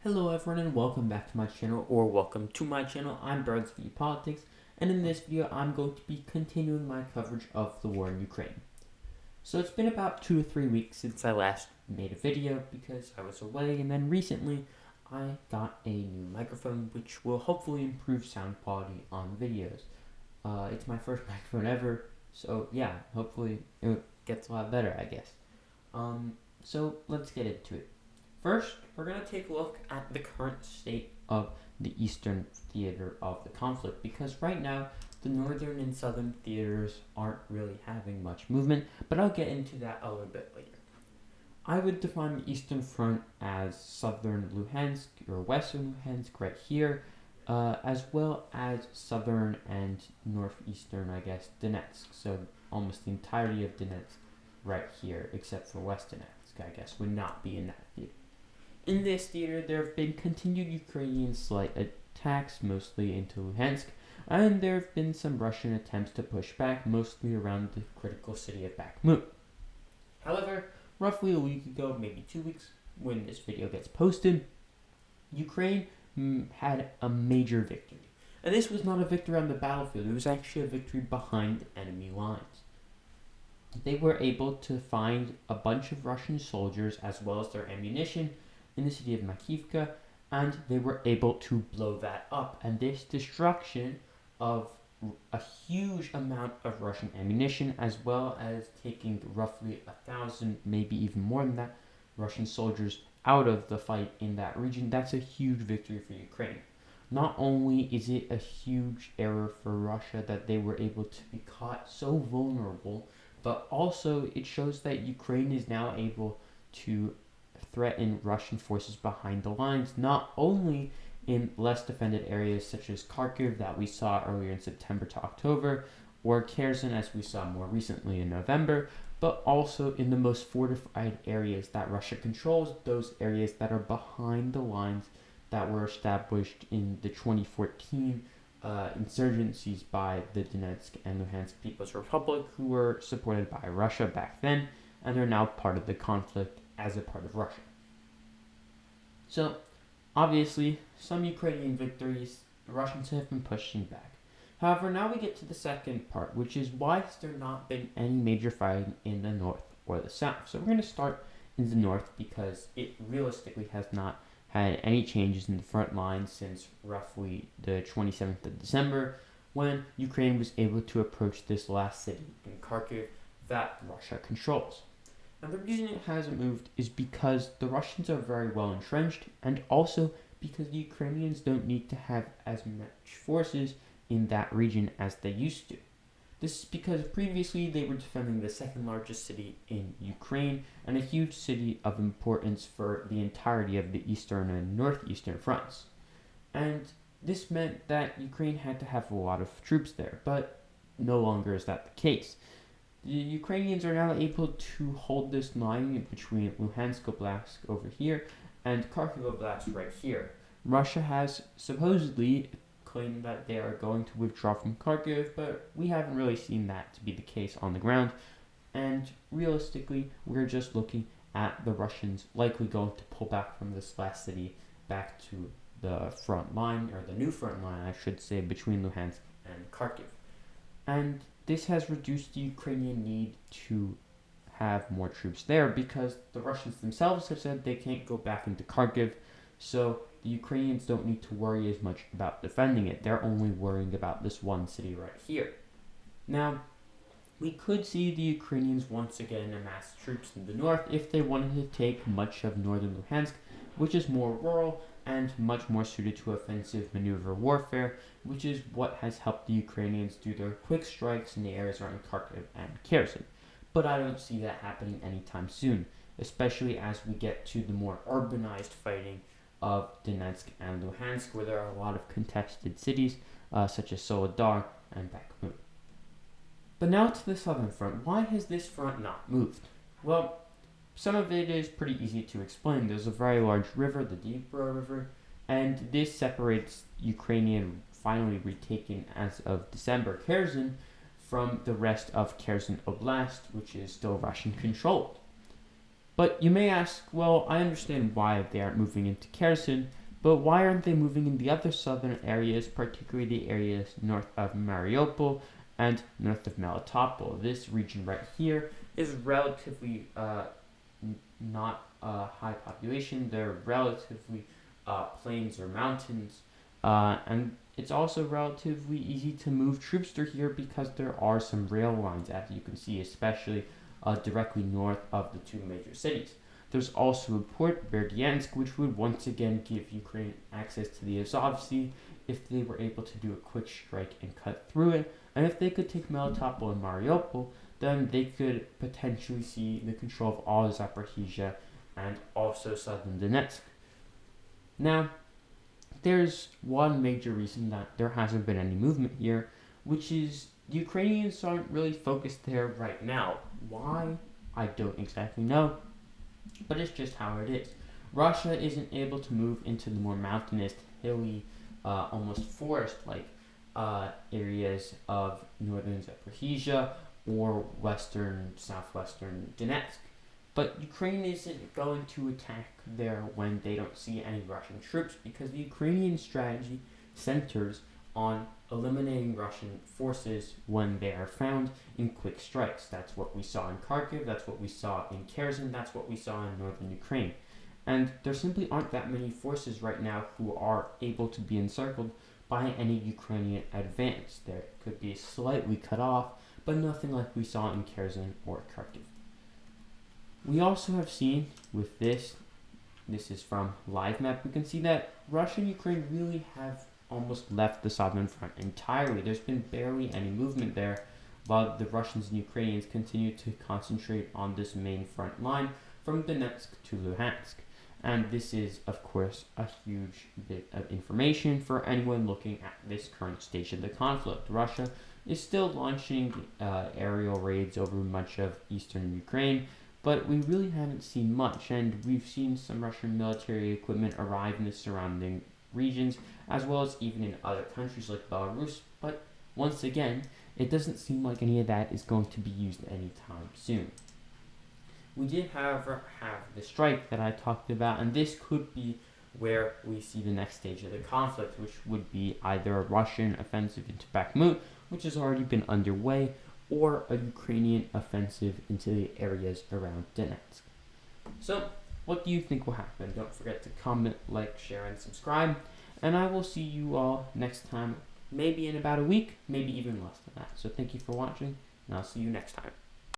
Hello everyone and welcome back to my channel, or welcome to my channel. I'm Birds View Politics, and in this video I'm going to be continuing my coverage of the war in Ukraine. So it's been about 2 or 3 weeks since I last made a video because I was away, and then recently I got a new microphone which will hopefully improve sound quality on videos. It's my first microphone ever, so yeah, hopefully it gets a lot better, I guess. So let's get into it. First, we're going to take a look at the current state of the eastern theater of the conflict, because right now the northern and southern theaters aren't really having much movement, but I'll get into that a little bit later. I would define the eastern front as southern Luhansk or western Luhansk right here, as well as southern and northeastern, I guess, Donetsk. So almost the entirety of Donetsk right here, except for West Donetsk, I guess, would not be in that theater. In this theater, there have been continued Ukrainian slight attacks, mostly into Luhansk, and there have been some Russian attempts to push back, mostly around the critical city of Bakhmut. However, roughly a week ago, maybe 2 weeks, when this video gets posted, Ukraine had a major victory. And this was not a victory on the battlefield, it was actually a victory behind enemy lines. They were able to find a bunch of Russian soldiers as well as their ammunition in the city of Makivka, and they were able to blow that up. And this destruction of a huge amount of Russian ammunition, as well as taking roughly 1,000, maybe even more than that, Russian soldiers out of the fight in that region, that's a huge victory for Ukraine. Not only is it a huge error for Russia that they were able to be caught so vulnerable, but also it shows that Ukraine is now able to threaten Russian forces behind the lines, not only in less defended areas such as Kharkiv that we saw earlier in September to October, or Kherson as we saw more recently in November, but also in the most fortified areas that Russia controls, those areas that are behind the lines that were established in the 2014 insurgencies by the Donetsk and Luhansk People's Republic, who were supported by Russia back then, and are now part of the conflict as a part of Russia. So, obviously, some Ukrainian victories, the Russians have been pushing back. However, now we get to the second part, which is why has there not been any major fighting in the north or the south? So we're going to start in the north because it realistically has not had any changes in the front line since roughly the 27th of December, when Ukraine was able to approach this last city in Kharkiv that Russia controls. And the reason it hasn't moved is because the Russians are very well entrenched, and also because the Ukrainians don't need to have as much forces in that region as they used to. This is because previously they were defending the second largest city in Ukraine and a huge city of importance for the entirety of the eastern and northeastern fronts. And this meant that Ukraine had to have a lot of troops there, but no longer is that the case. The Ukrainians are now able to hold this line between Luhansk Oblast over here and Kharkiv Oblast right here. Russia has supposedly claimed that they are going to withdraw from Kharkiv, but we haven't really seen that to be the case on the ground. And realistically, we're just looking at the Russians likely going to pull back from this last city back to the front line, or the new front line, I should say, between Luhansk and Kharkiv. And this has reduced the Ukrainian need to have more troops there because the Russians themselves have said they can't go back into Kharkiv, so the Ukrainians don't need to worry as much about defending it. They're only worrying about this one city right here. Now, we could see the Ukrainians once again amass troops in the north if they wanted to take much of northern Luhansk, which is more rural and much more suited to offensive maneuver warfare, which is what has helped the Ukrainians do their quick strikes in the areas around Kharkiv and Kherson. But I don't see that happening anytime soon, especially as we get to the more urbanized fighting of Donetsk and Luhansk, where there are a lot of contested cities, such as Soledar and Bakhmut. But now to the southern front. Why has this front not moved? Well, some of it is pretty easy to explain. There's a very large river, the Dnipro River, and this separates Ukrainian finally retaken as of December Kherson from the rest of Kherson Oblast, which is still Russian controlled. But you may ask, well, I understand why they aren't moving into Kherson, but why aren't they moving in the other southern areas, particularly the areas north of Mariupol and north of Melitopol? This region right here is relatively not high population. They're relatively plains or mountains, and it's also relatively easy to move troops through here because there are some rail lines, as you can see, especially directly north of the two major cities. There's also a port, Berdyansk, which would once again give Ukraine access to the Azov Sea if they were able to do a quick strike and cut through it. And if they could take Melitopol and Mariupol, then they could potentially see the control of all of Zaporizhia and also southern Donetsk. Now, there's one major reason that there hasn't been any movement here, which is the Ukrainians aren't really focused there right now. Why? I don't exactly know, but it's just how it is. Russia isn't able to move into the more mountainous, hilly, almost forest-like areas of northern Zaporizhia or western, southwestern Donetsk. But Ukraine isn't going to attack there when they don't see any Russian troops because the Ukrainian strategy centers on eliminating Russian forces when they are found in quick strikes. That's what we saw in Kharkiv, that's what we saw in Kherson, that's what we saw in northern Ukraine. And there simply aren't that many forces right now who are able to be encircled by any Ukrainian advance. There could be slightly cut off, but nothing like we saw in Kherson or Kharkiv. We also have seen with this is from Live Map, we can see that Russia and Ukraine really have almost left the southern front entirely. There's been barely any movement there, while the Russians and Ukrainians continue to concentrate on this main front line from Donetsk to Luhansk. And this is, of course, a huge bit of information for anyone looking at this current stage of the conflict. Russia is still launching aerial raids over much of eastern Ukraine, but we really haven't seen much, and we've seen some Russian military equipment arrive in the surrounding regions, as well as even in other countries like Belarus, but once again, it doesn't seem like any of that is going to be used anytime soon. We did, however, have the strike that I talked about, and this could be where we see the next stage of the conflict, which would be either a Russian offensive into Bakhmut, which has already been underway, or a Ukrainian offensive into the areas around Donetsk. So, what do you think will happen? Don't forget to comment, like, share, and subscribe, and I will see you all next time, maybe in about a week, maybe even less than that. So thank you for watching, and I'll see you next time.